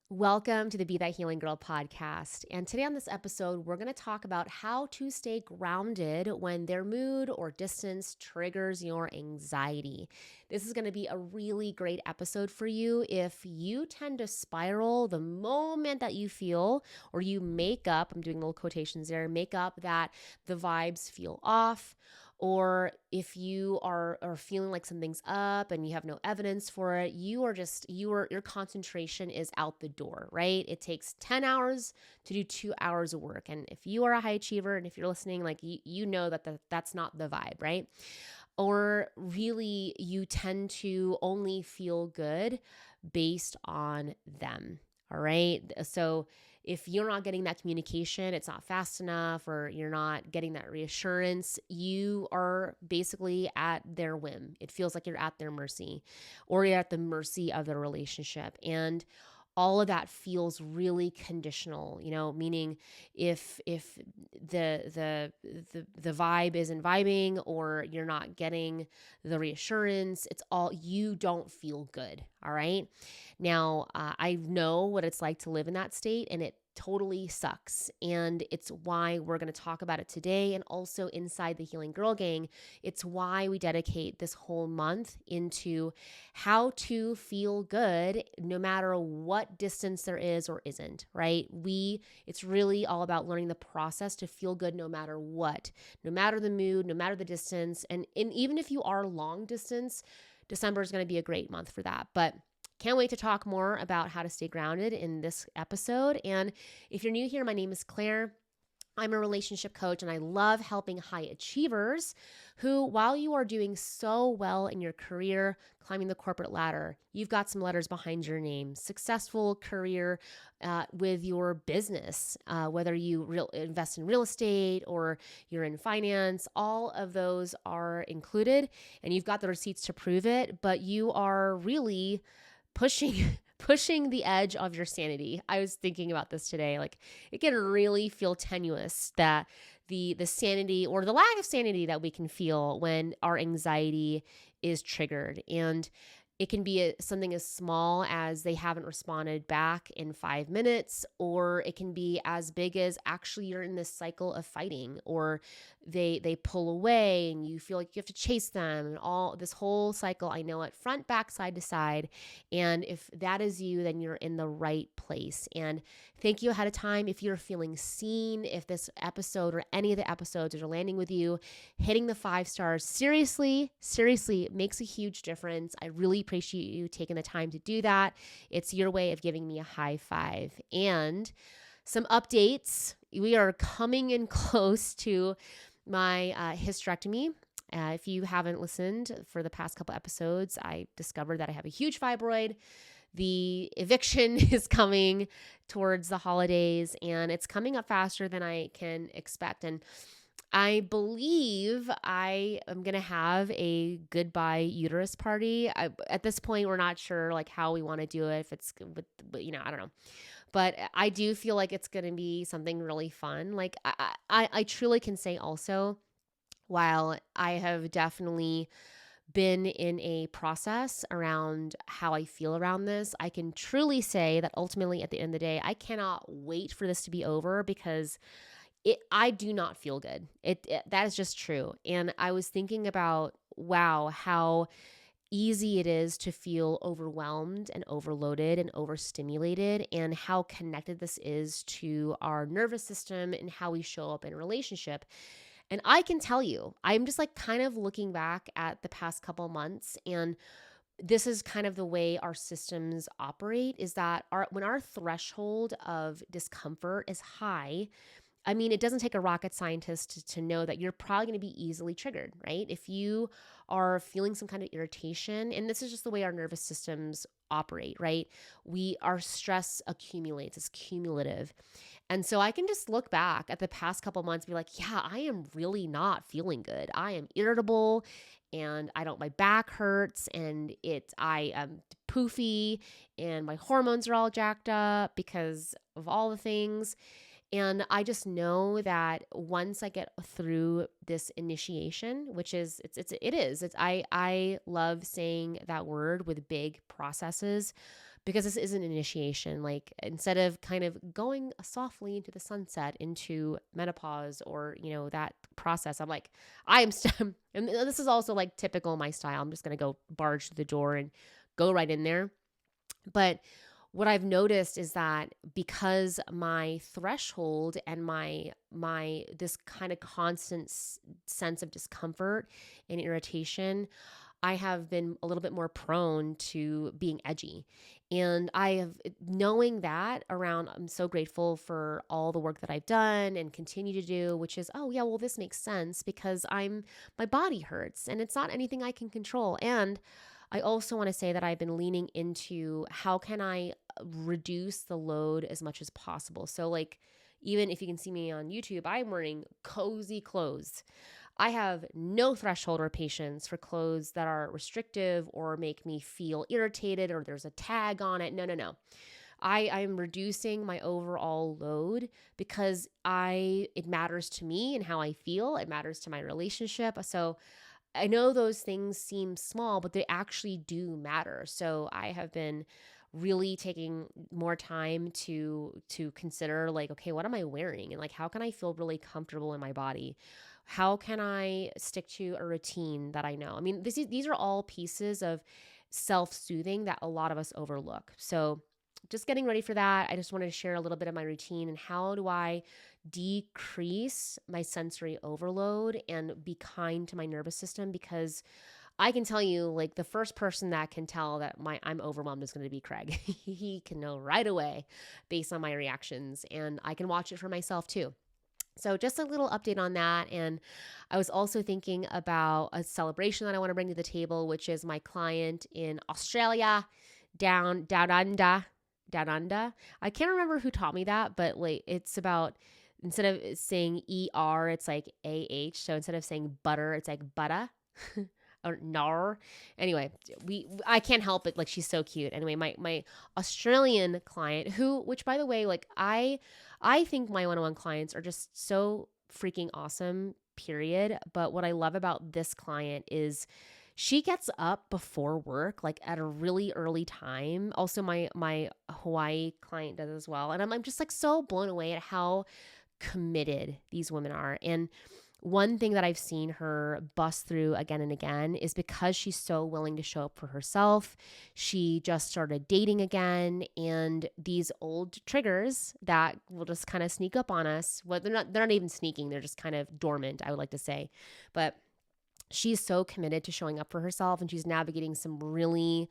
Welcome to the Be That Healing Girl podcast. And today on this episode, we're going to talk about how to stay grounded when their mood or distance triggers your anxiety. This is going to be a really great episode for you if you tend to spiral the moment that you feel or you make up, I'm doing little quotations there, make up that the vibes feel off, or if you are feeling like something's up and you have no evidence for it, your concentration is out the door, right? It takes 10 hours to do 2 hours of work. And if you are a high achiever and if you're listening, like you know that's not the vibe, right? Or really you tend to only feel good based on them. All right. So if you're not getting that communication, it's not fast enough, or you're not getting that reassurance, you are basically at their whim. It feels like you're at their mercy, or you're at the mercy of the relationship. And all of that feels really conditional, meaning if the vibe isn't vibing, or you're not getting the reassurance, it's all, you don't feel good. All right. Now, I know what it's like to live in that state, and it totally sucks. And it's why we're going to talk about it today. And also inside the Healing Girl Gang, it's why we dedicate this whole month into how to feel good no matter what distance there is or isn't, right? It's really all about learning the process to feel good no matter what, no matter the mood, no matter the distance. And even if you are long distance, December is going to be a great month for that. But can't wait to talk more about how to stay grounded in this episode. And if you're new here, my name is Claire. I'm a relationship coach, and I love helping high achievers who, while you are doing so well in your career, climbing the corporate ladder, you've got some letters behind your name, successful career with your business, whether you invest in real estate or you're in finance, all of those are included, and you've got the receipts to prove it, but you are really pushing the edge of your sanity. I was thinking about this today. Like, it can really feel tenuous, that the sanity or the lack of sanity that we can feel when our anxiety is triggered. And it can be something as small as they haven't responded back in 5 minutes, or it can be as big as actually you're in this cycle of fighting, or they pull away and you feel like you have to chase them, and all this whole cycle. I know it, front, back, side to side. And if that is you, then you're in the right place. And thank you ahead of time if you're feeling seen, if this episode or any of the episodes are landing with you. Hitting the 5 stars, seriously makes a huge difference. I really appreciate you taking the time to do that. It's your way of giving me a high five. And some updates. We are coming in close to my hysterectomy. If you haven't listened for the past couple episodes, I discovered that I have a huge fibroid. The eviction is coming towards the holidays, and it's coming up faster than I can expect. And I believe I am going to have a goodbye uterus party. At this point, we're not sure like how we want to do it. If it's, I don't know. But I do feel like it's going to be something really fun. Like I truly can say also, while I have definitely been in a process around how I feel around this, I can truly say that ultimately at the end of the day, I cannot wait for this to be over, because I do not feel good. That is just true. And I was thinking about, wow, how easy it is to feel overwhelmed and overloaded and overstimulated, and how connected this is to our nervous system and how we show up in a relationship. And I can tell you, I'm just like kind of looking back at the past couple months, and this is kind of the way our systems operate, is that when our threshold of discomfort is high, I mean, it doesn't take a rocket scientist to know that you're probably going to be easily triggered, right? If you are feeling some kind of irritation, and this is just the way our nervous systems operate, right? Our stress accumulates, it's cumulative. And so I can just look back at the past couple months and be like, yeah, I am really not feeling good. I am irritable, and my back hurts, and I am poofy, and my hormones are all jacked up because of all the things. And I just know that once I get through this initiation, which is, I love saying that word with big processes, because this is an initiation. Like instead of kind of going softly into the sunset, into menopause or, that process, I'm like, and this is also like typical my style. I'm just going to go barge through the door and go right in there. But what I've noticed is that because my threshold and my this kind of constant sense of discomfort and irritation, I have been a little bit more prone to being edgy. And I have, knowing that around, I'm so grateful for all the work that I've done and continue to do, which is, oh yeah, well, this makes sense because my body hurts and it's not anything I can control. And I also want to say that I've been leaning into how can I reduce the load as much as possible. So like, even if you can see me on YouTube, I'm wearing cozy clothes. I have no threshold or patience for clothes that are restrictive or make me feel irritated or there's a tag on it. No, no, no. I'm reducing my overall load because it matters to me and how I feel. It matters to my relationship. So I know those things seem small, but they actually do matter. So I have been really taking more time to consider like, okay, what am I wearing? And like, how can I feel really comfortable in my body? How can I stick to a routine that I know? I mean, these are all pieces of self-soothing that a lot of us overlook. So just getting ready for that, I just wanted to share a little bit of my routine and how do I decrease my sensory overload and be kind to my nervous system, because I can tell you, like, the first person that can tell that I'm overwhelmed is going to be Craig. He can know right away based on my reactions, and I can watch it for myself too. So just a little update on that. And I was also thinking about a celebration that I want to bring to the table, which is my client in Australia, down under. I can't remember who taught me that, but like it's about, instead of saying ER, it's like AH. So instead of saying butter, it's like butter. Or nar. Anyway, I can't help it. Like, she's so cute. Anyway, my Australian client, which by the way, like I think my one-on-one clients are just so freaking awesome, period. But what I love about this client is she gets up before work, like at a really early time. Also, my Hawaii client does as well. And I'm just like so blown away at how committed these women are. And one thing that I've seen her bust through again and again is because she's so willing to show up for herself. She just started dating again, and these old triggers that will just kind of sneak up on us. Well, they're not even sneaking. They're just kind of dormant, I would like to say. But she's so committed to showing up for herself, and she's navigating some really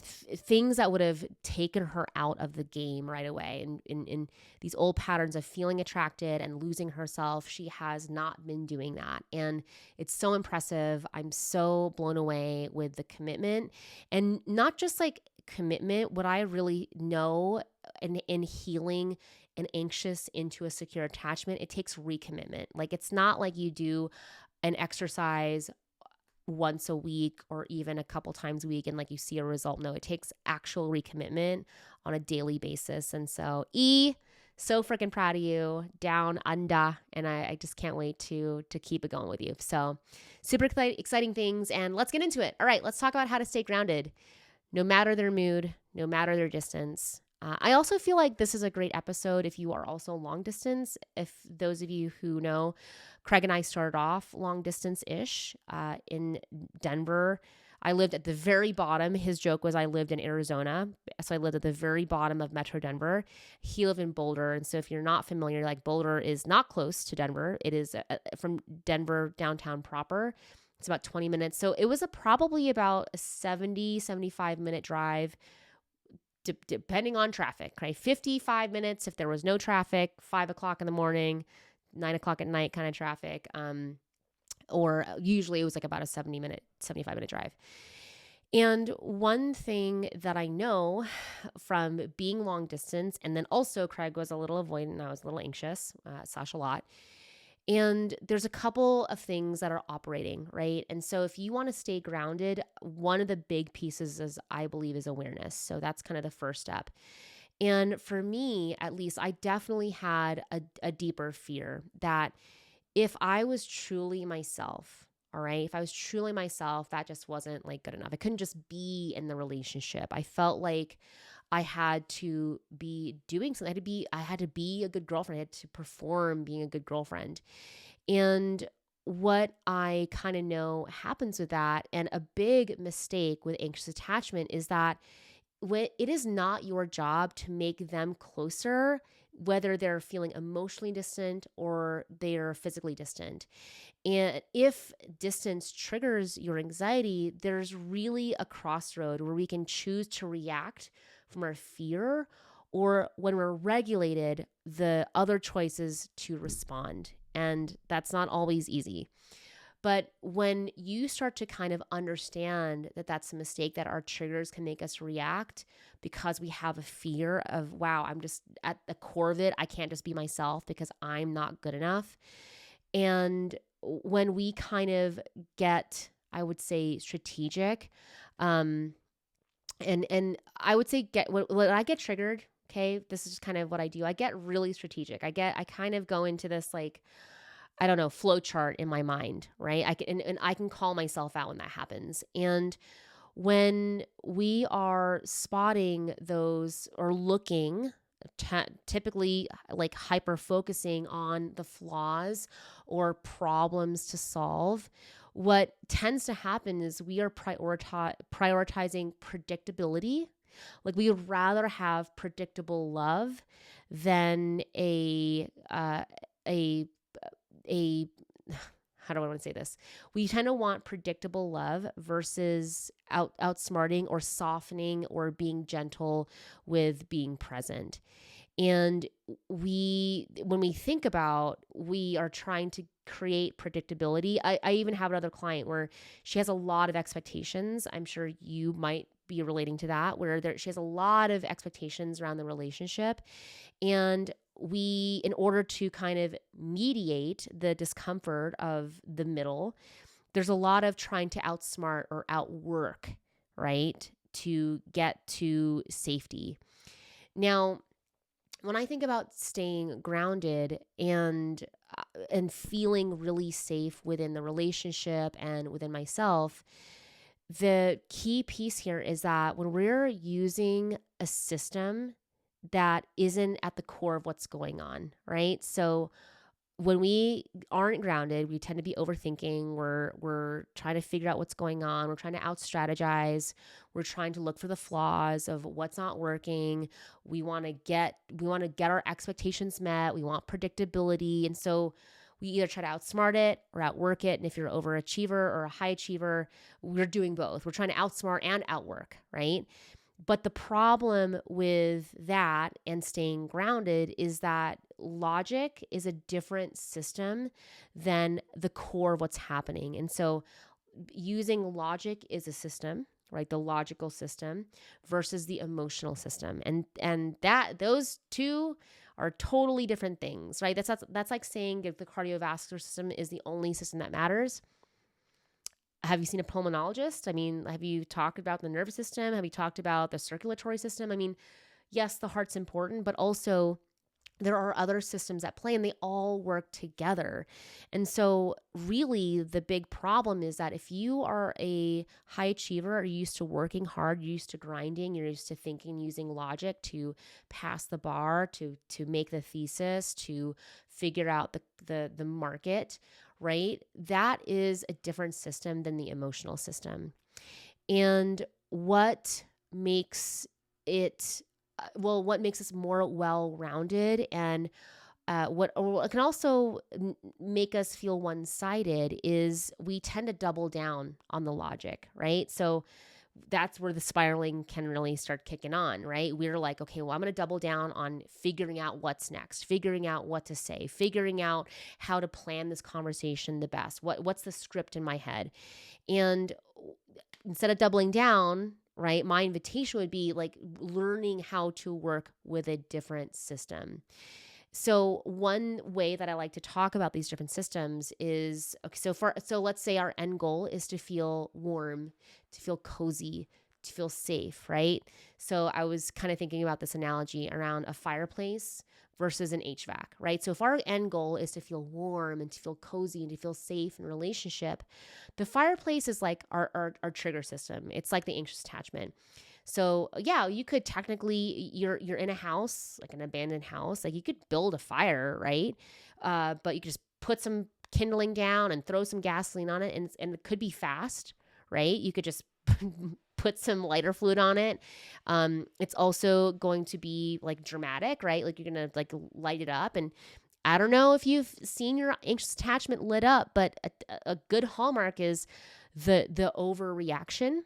things that would have taken her out of the game right away. And in these old patterns of feeling attracted and losing herself, she has not been doing that. And it's so impressive. I'm so blown away with the commitment, and not just like commitment. What I really know in healing an anxious into a secure attachment, it takes recommitment. Like, it's not like you do an exercise once a week or even a couple times a week and like you see a result. No, it takes actual recommitment on a daily basis. And so so freaking proud of you, down under, and I just can't wait to keep it going with you. So super exciting things, and let's get into it. All right, let's talk about how to stay grounded no matter their mood, no matter their distance. I also feel like this is a great episode if you are also long distance. If those of you who know, Craig and I started off long distance-ish in Denver. I lived at the very bottom. His joke was I lived in Arizona. So I lived at the very bottom of Metro Denver. He lived in Boulder. And so if you're not familiar, like, Boulder is not close to Denver. It is from Denver downtown proper. It's about 20 minutes. So it was probably about a 75-minute drive, depending on traffic, right? 55 minutes if there was no traffic, 5 o'clock in the morning, 9 o'clock at night kind of traffic. Or usually it was like about a 75-minute drive. And one thing that I know from being long distance, and then also Craig was a little avoidant and I was a little anxious, Sasha a lot. And there's a couple of things that are operating, right? And so if you want to stay grounded, one of the big pieces is, I believe, is awareness. So that's kind of the first step. And for me, at least, I definitely had a deeper fear that if I was truly myself, All right. If I was truly myself, that just wasn't like good enough. I couldn't just be in the relationship. I felt like I had to be doing something. I had to be a good girlfriend. I had to perform being a good girlfriend. And what I kind of know happens with that, and a big mistake with anxious attachment, is that when it is not your job to make them closer, whether they're feeling emotionally distant or they're physically distant. And if distance triggers your anxiety, there's really a crossroad where we can choose to react from our fear, or when we're regulated, the other choices to respond. And that's not always easy. But when you start to kind of understand that that's a mistake, that our triggers can make us react because we have a fear of, wow, I'm just at the core of it, I can't just be myself because I'm not good enough. And when we kind of get, I would say, strategic, um, and I would say when I get triggered, okay, this is just kind of what I do. I get really strategic. I kind of go into this, like, I don't know, flow chart in my mind, right? And I can call myself out when that happens. And when we are spotting those or looking, typically like hyper focusing on the flaws or problems to solve, what tends to happen is we are prioritizing predictability. Like, we would rather have predictable love than a a how do I want to say this? We tend to want predictable love versus outsmarting or softening or being gentle with being present. And when we think about, we are trying to create predictability. I even have another client where she has a lot of expectations. I'm sure you might be relating to that, where she has a lot of expectations around the relationship. And in order to kind of mediate the discomfort of the middle, there's a lot of trying to outsmart or outwork, right, to get to safety. Now, when I think about staying grounded and feeling really safe within the relationship and within myself, the key piece here is that when we're using a system that isn't at the core of what's going on, right? So when we aren't grounded, we tend to be overthinking. We're trying to figure out what's going on. We're trying to out strategize. We're trying to look for the flaws of what's not working. We want to get our expectations met. We want predictability. And so we either try to outsmart it or outwork it. And if you're an overachiever or a high achiever, we're doing both. We're trying to outsmart and outwork, right? But the problem with that and staying grounded is that logic is a different system than the core of what's happening. And so using logic is a system, right? The logical system versus the emotional system. And that those two are totally different things, right? That's like saying if the cardiovascular system is the only system that matters. Have you seen a pulmonologist? I mean, have you talked about the nervous system? Have you talked about the circulatory system? I mean, yes, the heart's important, but also there are other systems at play and they all work together. And so really the big problem is that if you are a high achiever, are used to working hard, you're used to grinding, you're used to thinking using logic to pass the bar, to make the thesis, to figure out the market, right? That is a different system than the emotional system. And what makes it what makes us more well-rounded and what can also make us feel one-sided is we tend to double down on the logic, right? So that's where the spiraling can really start kicking on, right? We're like, okay, well, I'm going to double down on figuring out what's next, figuring out what to say, figuring out how to plan this conversation the best. What's the script in my head? And instead of doubling down, right, my invitation would be like learning how to work with a different system. So one way that I like to talk about these different systems is, okay, so let's say our end goal is to feel warm, to feel cozy, to feel safe, right? So I was kind of thinking about this analogy around a fireplace versus an HVAC, right? So if our end goal is to feel warm and to feel cozy and to feel safe in a relationship, the fireplace is like our trigger system. It's like the anxious attachment. So yeah, you could technically, you're in a house, like an abandoned house, like you could build a fire, right? But you could just put some kindling down and throw some gasoline on it, and it could be fast, right? You could just put some lighter fluid on it. It's also going to be like dramatic, right? Like you're gonna like light it up. And I don't know if you've seen your anxious attachment lit up, but a good hallmark is the overreaction.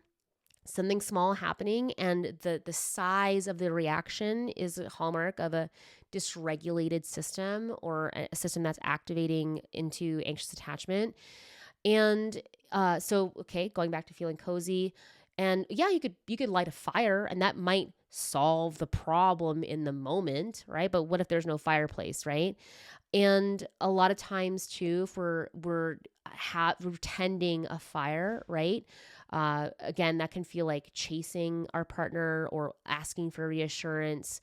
Something small happening, and the size of the reaction is a hallmark of a dysregulated system, or a system that's activating into anxious attachment. And okay, going back to feeling cozy, and yeah, you could light a fire, and that might solve the problem in the moment, right? But what if there's no fireplace, right? And a lot of times too, if we're tending a fire, right? Again, that can feel like chasing our partner or asking for reassurance.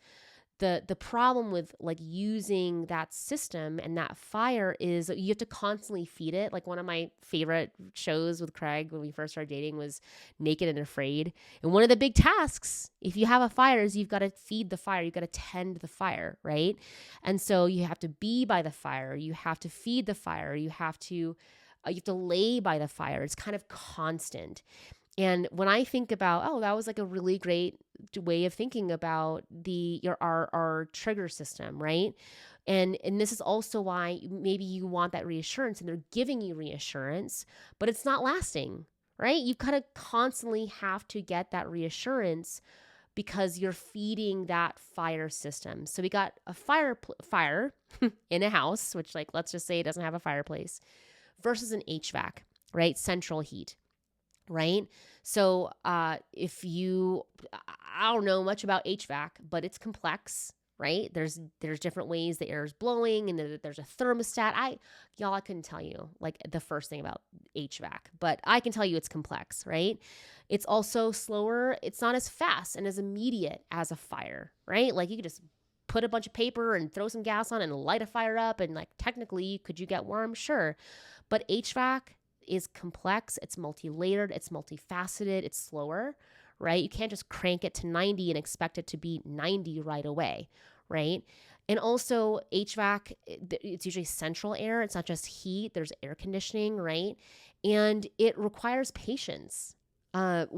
The problem with like using that system and that fire is that you have to constantly feed it. Like one of my favorite shows with Craig when we first started dating was Naked and Afraid. And one of the big tasks, if you have a fire, is you've got to feed the fire. You've got to tend the fire, right? And so you have to be by the fire. You have to feed the fire. You have to lay by the fire. It's kind of constant. And when I think about, oh, that was like a really great way of thinking about our trigger system, right? And this is also why maybe you want that reassurance, and they're giving you reassurance, but it's not lasting, right? You kind of constantly have to get that reassurance because you're feeding that fire system. So we got a fire in a house, which, like, let's just say it doesn't have a fireplace, versus an HVAC, right? Central heat. Right? So I don't know much about HVAC, but it's complex, right? There's different ways the air is blowing, and there's a thermostat. I couldn't tell you like the first thing about HVAC, but I can tell you it's complex, right? It's also slower. It's not as fast and as immediate as a fire, right? Like you could just put a bunch of paper and throw some gas on and light a fire up, and like technically, could you get warm? Sure. But HVAC is complex, it's multi-layered, it's multifaceted, it's slower, right? You can't just crank it to 90 and expect it to be 90 right away, right? And also HVAC, it's usually central air. It's not just heat, there's air conditioning, right? And it requires patience. I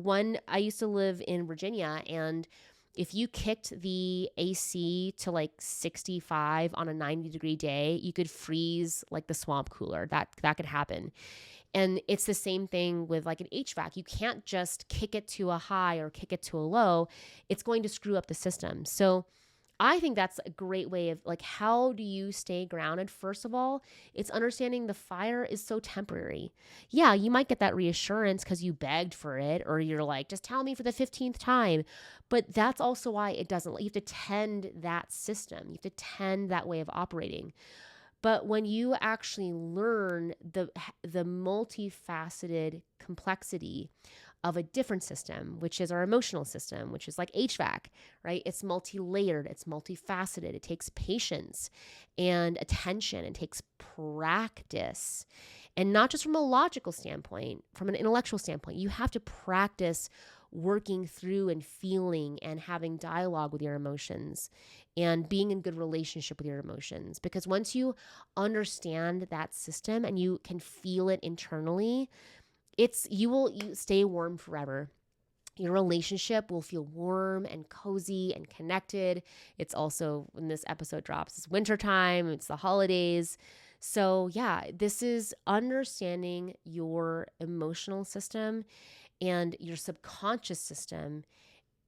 used to live in Virginia, and if you kicked the AC to like 65 on a 90-degree day, you could freeze like the swamp cooler. That could happen. And it's the same thing with like an HVAC. You can't just kick it to a high or kick it to a low. It's going to screw up the system. So I think that's a great way of like, how do you stay grounded? First of all, it's understanding the fire is so temporary. Yeah, you might get that reassurance because you begged for it, or you're like, just tell me for the 15th time. But that's also why it doesn't, you have to tend that system. You have to tend that way of operating. But when you actually learn the multifaceted complexity of a different system, which is our emotional system, which is like HVAC, right? It's multi-layered, it's multifaceted. It takes patience and attention. It takes practice. And not just from a logical standpoint, from an intellectual standpoint. You have to practice working through and feeling and having dialogue with your emotions and being in good relationship with your emotions. Because once you understand that system and you can feel it internally, you stay warm forever. Your relationship will feel warm and cozy and connected. It's also, when this episode drops, it's wintertime, it's the holidays. So yeah, this is understanding your emotional system and your subconscious system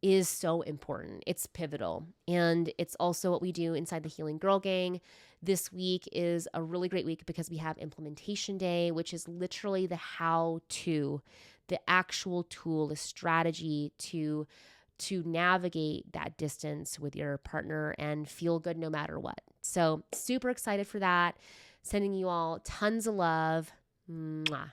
is so important. It's pivotal. And it's also what we do inside the Healing Girl Gang. This week is a really great week because we have implementation day, which is literally the how-to, the actual tool, the strategy to navigate that distance with your partner and feel good no matter what. So super excited for that. Sending you all tons of love. Mwah.